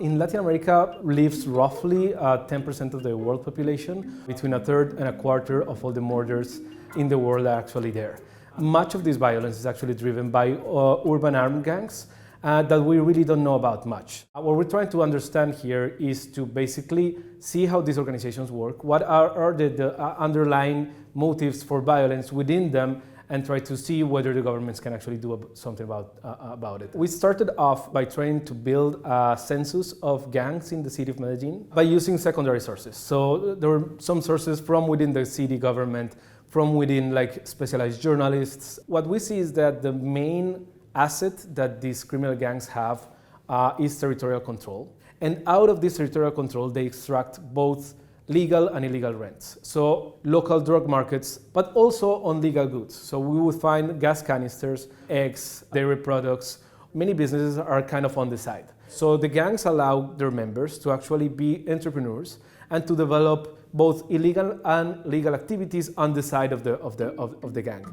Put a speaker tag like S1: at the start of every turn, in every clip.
S1: In Latin America lives roughly 10% of the world population. Between a third and a quarter of all the murders in the world are actually there. Much of this violence is actually driven by urban armed gangs that we really don't know about much. What we're trying to understand here is to basically see how these organizations work, what are the underlying motives for violence within them, and try to see whether the governments can actually do something about it. We started off by trying to build a census of gangs in the city of Medellin by using secondary sources. So there were some sources from within the city government, from within like specialized journalists. What we see is that the main asset that these criminal gangs have is territorial control. And out of this territorial control, they extract both legal and illegal rents. So local drug markets, but also on legal goods. So we would find gas canisters, eggs, dairy products. Many businesses are kind of on the side. So the gangs allow their members to actually be entrepreneurs and to develop both illegal and legal activities on the side of the gang.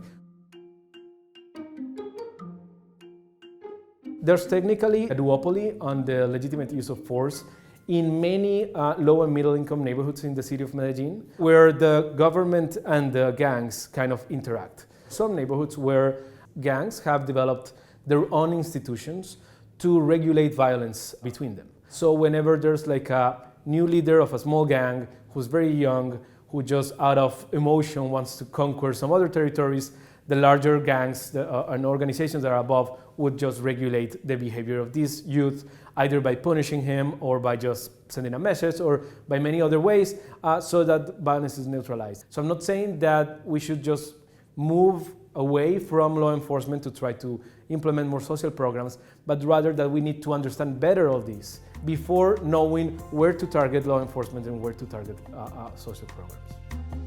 S1: There's technically a duopoly on the legitimate use of force in many low and middle income neighborhoods in the city of Medellin, where the government and the gangs kind of interact. Some neighborhoods where gangs have developed their own institutions to regulate violence between them. So whenever there's like a new leader of a small gang who's very young, who just out of emotion wants to conquer some other territories, the larger gangs and organizations that are above would just regulate the behavior of this youth, either by punishing him or by just sending a message or by many other ways, so that violence is neutralized. So I'm not saying that we should just move away from law enforcement to try to implement more social programs, but rather that we need to understand better all these before knowing where to target law enforcement and where to target social programs.